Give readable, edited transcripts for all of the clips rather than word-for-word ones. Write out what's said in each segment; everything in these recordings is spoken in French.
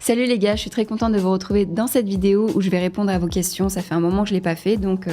Salut les gars, je suis très contente de vous retrouver dans cette vidéo où je vais répondre à vos questions. Ça fait un moment que je l'ai pas fait, donc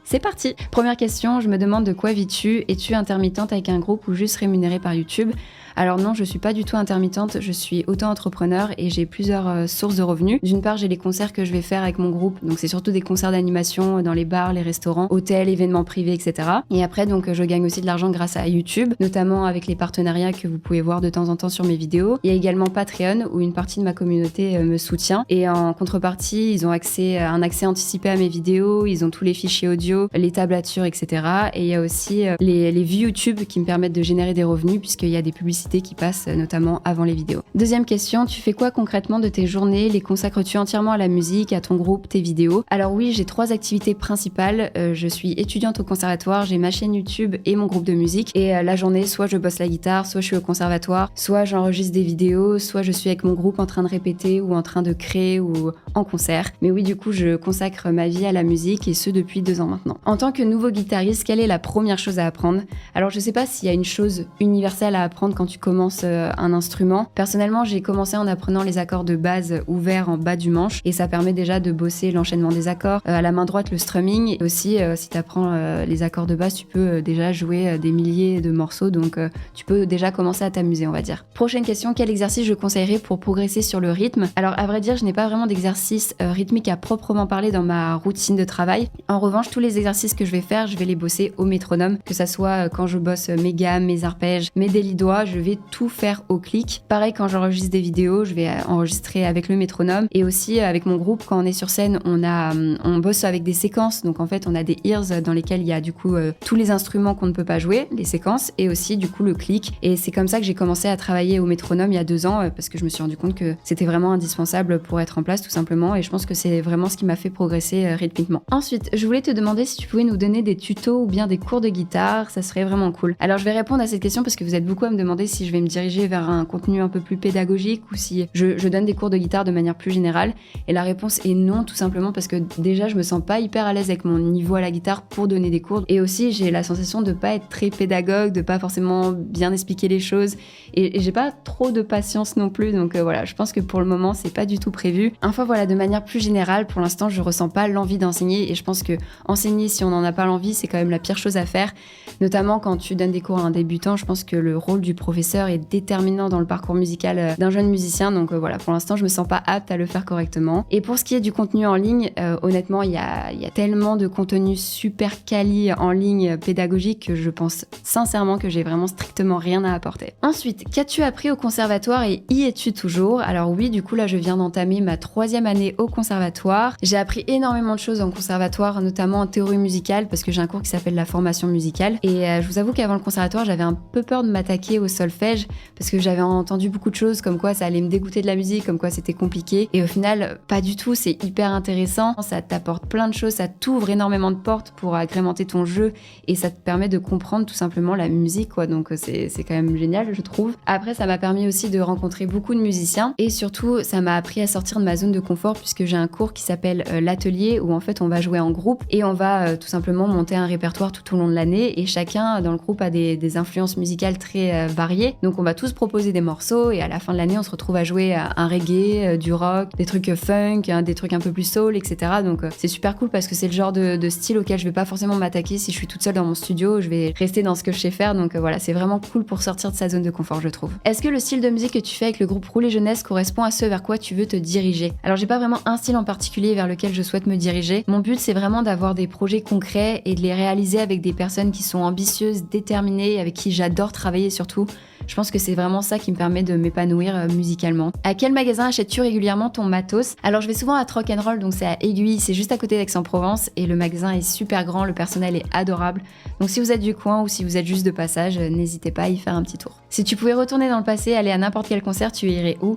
c'est parti. Première question, je me demande de quoi vis-tu? Es-tu intermittente avec un groupe ou juste rémunérée par YouTube? Alors non, je suis pas du tout intermittente, je suis auto-entrepreneur et j'ai plusieurs sources de revenus. D'une part, j'ai les concerts que je vais faire avec mon groupe, donc c'est surtout des concerts d'animation dans les bars, les restaurants, hôtels, événements privés, etc. Et après, donc je gagne aussi de l'argent grâce à YouTube, notamment avec les partenariats que vous pouvez voir de temps en temps sur mes vidéos. Il y a également Patreon où une partie de ma communauté me soutient et en contrepartie, ils ont un accès anticipé à mes vidéos, ils ont tous les fichiers audio, les tablatures, etc. Et il y a aussi les vues YouTube qui me permettent de générer des revenus puisqu'il y a des publicités qui passent notamment avant les vidéos. Deuxième question, tu fais quoi concrètement de tes journées? Les consacres-tu entièrement à la musique, à ton groupe, tes vidéos? Alors oui, j'ai 3 activités principales. Je suis étudiante au conservatoire, j'ai ma chaîne YouTube et mon groupe de musique. Et la journée, soit je bosse la guitare, soit je suis au conservatoire, soit j'enregistre des vidéos, soit je suis avec mon groupe en train de répéter ou en train de créer ou en concert. Mais oui, du coup, je consacre ma vie à la musique et ce depuis 2 ans maintenant. En tant que nouveau guitariste, quelle est la première chose à apprendre? Alors je sais pas s'il y a une chose universelle à apprendre quand tu commences un instrument. Personnellement, j'ai commencé en apprenant les accords de base ouverts en bas du manche et ça permet déjà de bosser l'enchaînement des accords. À la main droite, le strumming et aussi si tu apprends les accords de base, tu peux déjà jouer des milliers de morceaux donc tu peux déjà commencer à t'amuser, on va dire. Prochaine question, quel exercice je conseillerais pour progresser sur le rythme? Alors à vrai dire, je n'ai pas vraiment d'exercice rythmique à proprement parler dans ma routine de travail. En revanche, tous les exercices que je vais faire, je vais les bosser au métronome, que ça soit quand je bosse mes gammes, mes arpèges, mes délis-doigts, je vais tout faire au clic. Pareil, quand j'enregistre des vidéos, je vais enregistrer avec le métronome et aussi avec mon groupe, quand on est sur scène, on bosse avec des séquences. Donc en fait, on a des ears dans lesquels il y a du coup tous les instruments qu'on ne peut pas jouer, les séquences et aussi du coup le clic. Et c'est comme ça que j'ai commencé à travailler au métronome il y a 2 ans parce que je me suis rendu compte que c'était vraiment indispensable pour être en place tout simplement et je pense que c'est vraiment ce qui m'a fait progresser rythmiquement. Ensuite, je voulais te demander si tu pouvais nous donner des tutos ou bien des cours de guitare, ça serait vraiment cool. Alors je vais répondre à cette question parce que vous êtes beaucoup à me demander si je vais me diriger vers un contenu un peu plus pédagogique ou si je donne des cours de guitare de manière plus générale. Et la réponse est non, tout simplement parce que déjà je me sens pas hyper à l'aise avec mon niveau à la guitare pour donner des cours. Et aussi j'ai la sensation de pas être très pédagogue, de pas forcément bien expliquer les choses. Et j'ai pas trop de patience non plus. Donc voilà, je pense que pour le moment c'est pas du tout prévu. Enfin voilà, de manière plus générale, pour l'instant je ressens pas l'envie d'enseigner. Et je pense que enseigner si on n'en a pas l'envie, c'est quand même la pire chose à faire. Notamment quand tu donnes des cours à un débutant, je pense que le rôle du professeur est déterminant dans le parcours musical d'un jeune musicien. Donc voilà, pour l'instant, je me sens pas apte à le faire correctement. Et pour ce qui est du contenu en ligne, honnêtement, il y a tellement de contenu super quali en ligne pédagogique que je pense sincèrement que j'ai vraiment strictement rien à apporter. Ensuite, qu'as-tu appris au conservatoire et y es-tu toujours? Alors oui, du coup là, je viens d'entamer ma 3e année au conservatoire. J'ai appris énormément de choses en conservatoire, notamment en théorie musicale, parce que j'ai un cours qui s'appelle la formation musicale. Et je vous avoue qu'avant le conservatoire, j'avais un peu peur de m'attaquer au solfège, parce que j'avais entendu beaucoup de choses comme quoi ça allait me dégoûter de la musique, comme quoi c'était compliqué. Et au final, pas du tout, c'est hyper intéressant. Ça t'apporte plein de choses, ça t'ouvre énormément de portes pour agrémenter ton jeu et ça te permet de comprendre tout simplement la musique, quoi. Donc c'est quand même génial, je trouve. Après, ça m'a permis aussi de rencontrer beaucoup de musiciens et surtout, ça m'a appris à sortir de ma zone de confort puisque j'ai un cours qui s'appelle l'atelier où en fait on va jouer en groupe et on va tout simplement monter un répertoire tout au long de l'année et chacun dans le groupe a des influences musicales très variées. Donc on va tous proposer des morceaux et à la fin de l'année on se retrouve à jouer un reggae, du rock, des trucs funk, des trucs un peu plus soul, etc. Donc c'est super cool parce que c'est le genre de style auquel je vais pas forcément m'attaquer si je suis toute seule dans mon studio, je vais rester dans ce que je sais faire. Donc voilà, c'est vraiment cool pour sortir de sa zone de confort, je trouve. Est-ce que le style de musique que tu fais avec le groupe Rouler Jeunesse correspond à ce vers quoi tu veux te diriger? Alors j'ai pas vraiment un style en particulier vers lequel je souhaite me diriger. Mon but c'est vraiment d'avoir des projets concrets et de les réaliser avec des personnes qui sont ambitieuses, déterminées, avec qui j'adore travailler surtout. Je pense que c'est vraiment ça qui me permet de m'épanouir musicalement. À quel magasin achètes-tu régulièrement ton matos? Alors je vais souvent à Rock'n'Roll, donc c'est à Aiguille, c'est juste à côté d'Aix-en-Provence et le magasin est super grand, le personnel est adorable. Donc si vous êtes du coin ou si vous êtes juste de passage, n'hésitez pas à y faire un petit tour. Si tu pouvais retourner dans le passé, aller à n'importe quel concert, tu irais où?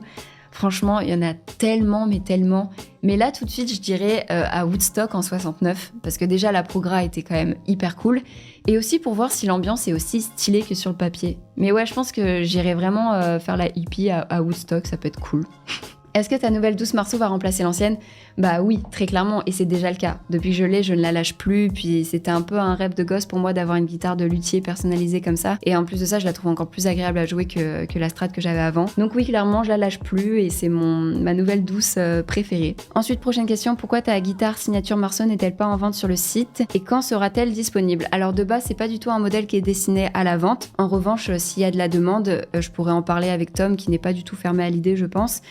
Franchement, il y en a tellement, mais tellement. Mais là, tout de suite, je dirais à Woodstock en 69, parce que déjà, la progra était quand même hyper cool. Et aussi pour voir si l'ambiance est aussi stylée que sur le papier. Mais ouais, je pense que j'irais vraiment faire la hippie à Woodstock, ça peut être cool. Est-ce que ta nouvelle douce Marceau va remplacer l'ancienne? Bah oui, très clairement, et c'est déjà le cas. Depuis que je l'ai, je ne la lâche plus, puis c'était un peu un rêve de gosse pour moi d'avoir une guitare de luthier personnalisée comme ça. Et en plus de ça, je la trouve encore plus agréable à jouer que la Strat que j'avais avant. Donc oui, clairement, je la lâche plus et c'est ma nouvelle douce préférée. Ensuite, prochaine question, pourquoi ta guitare signature Marceau n'est-elle pas en vente sur le site et quand sera-t-elle disponible? Alors de base, c'est pas du tout un modèle qui est destiné à la vente. En revanche, s'il y a de la demande, je pourrais en parler avec Tom qui n'est pas du tout fermé à l'idée, je pense,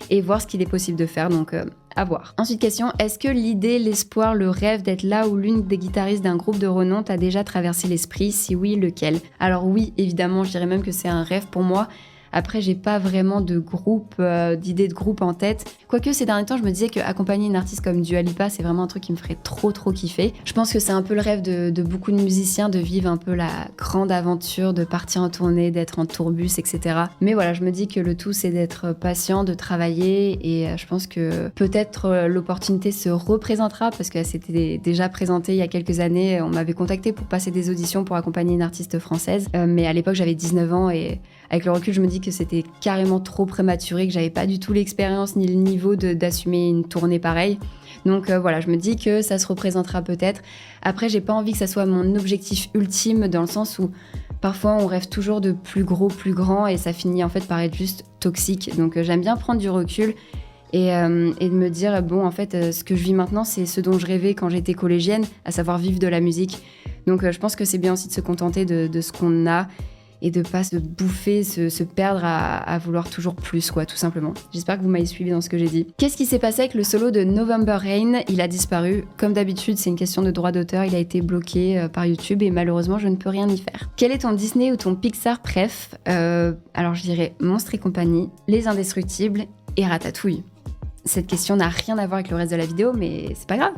et voir ce qu'il est possible de faire, donc à voir. Ensuite question, est-ce que l'idée, l'espoir, le rêve d'être là où l'une des guitaristes d'un groupe de renom t'a déjà traversé l'esprit? Si oui, lequel? Alors oui, évidemment, je dirais même que c'est un rêve pour moi. Après, j'ai pas vraiment de groupe, d'idée de groupe en tête. Quoique ces derniers temps, je me disais qu'accompagner une artiste comme Dua Lipa, c'est vraiment un truc qui me ferait trop kiffer. Je pense que c'est un peu le rêve de beaucoup de musiciens, de vivre un peu la grande aventure, de partir en tournée, d'être en tourbus, etc. Mais voilà, je me dis que le tout, c'est d'être patient, de travailler, et je pense que peut-être l'opportunité se représentera, parce qu'elle s'était déjà présentée il y a quelques années. On m'avait contacté pour passer des auditions pour accompagner une artiste française, mais à l'époque, j'avais 19 ans, et avec le recul, je me dis que c'était carrément trop prématuré, que j'avais pas du tout l'expérience ni le niveau d'assumer une tournée pareille. Donc voilà, je me dis que ça se représentera peut-être. Après, j'ai pas envie que ça soit mon objectif ultime, dans le sens où parfois on rêve toujours de plus gros, plus grand, et ça finit en fait par être juste toxique. Donc j'aime bien prendre du recul et de me dire, bon, en fait, ce que je vis maintenant, c'est ce dont je rêvais quand j'étais collégienne, à savoir vivre de la musique. Donc je pense que c'est bien aussi de se contenter de ce qu'on a, et de pas se bouffer, se perdre à vouloir toujours plus, quoi, tout simplement. J'espère que vous m'avez suivi dans ce que j'ai dit. Qu'est-ce qui s'est passé avec le solo de November Rain? Il a disparu. Comme d'habitude, c'est une question de droit d'auteur, il a été bloqué par YouTube et malheureusement, je ne peux rien y faire. Quel est ton Disney ou ton Pixar préf? Alors je dirais Monstres et compagnie, Les Indestructibles et Ratatouille. Cette question n'a rien à voir avec le reste de la vidéo, mais c'est pas grave.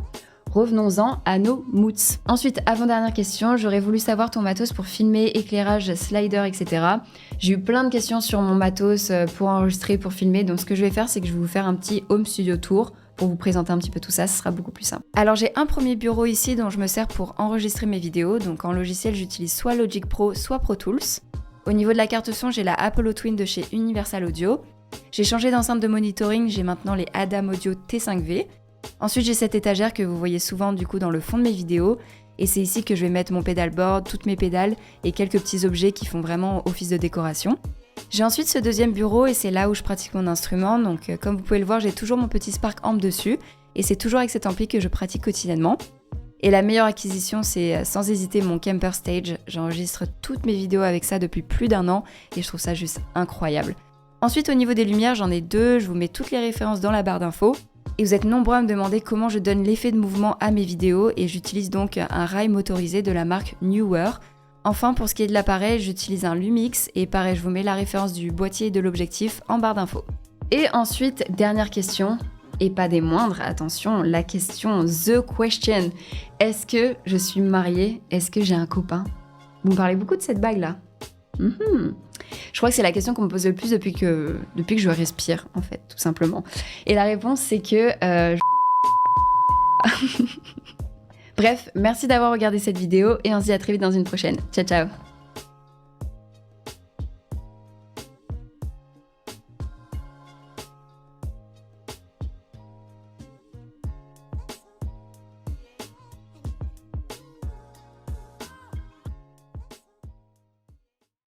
Revenons-en à nos moods. Ensuite, avant-dernière question, j'aurais voulu savoir ton matos pour filmer, éclairage, slider, etc. J'ai eu plein de questions sur mon matos pour enregistrer, pour filmer, donc ce que je vais faire, c'est que je vais vous faire un petit home studio tour pour vous présenter un petit peu tout ça, ce sera beaucoup plus simple. Alors j'ai un premier bureau ici dont je me sers pour enregistrer mes vidéos, donc en logiciel j'utilise soit Logic Pro, soit Pro Tools. Au niveau de la carte son, j'ai la Apollo Twin de chez Universal Audio. J'ai changé d'enceinte de monitoring, j'ai maintenant les Adam Audio T5V. Ensuite, j'ai cette étagère que vous voyez souvent du coup dans le fond de mes vidéos, et c'est ici que je vais mettre mon pédalboard, toutes mes pédales et quelques petits objets qui font vraiment office de décoration. J'ai ensuite ce deuxième bureau et c'est là où je pratique mon instrument, donc comme vous pouvez le voir, j'ai toujours mon petit Spark Amp dessus, et c'est toujours avec cet ampli que je pratique quotidiennement. Et la meilleure acquisition, c'est sans hésiter mon Kemper Stage. J'enregistre toutes mes vidéos avec ça depuis plus d'1 an et je trouve ça juste incroyable. Ensuite, au niveau des lumières, j'en ai 2, je vous mets toutes les références dans la barre d'infos. Et vous êtes nombreux à me demander comment je donne l'effet de mouvement à mes vidéos et j'utilise donc un rail motorisé de la marque Newer. Enfin, pour ce qui est de l'appareil, j'utilise un Lumix et pareil, je vous mets la référence du boîtier et de l'objectif en barre d'infos. Et ensuite, dernière question, et pas des moindres, attention, la question The Question. Est-ce que je suis mariée? Est-ce que j'ai un copain? Vous me parlez beaucoup de cette bague-là. Je crois que c'est la question qu'on me pose le plus depuis que je respire, en fait, tout simplement. Et la réponse, c'est que... Bref, merci d'avoir regardé cette vidéo et on se dit à très vite dans une prochaine. Ciao, ciao.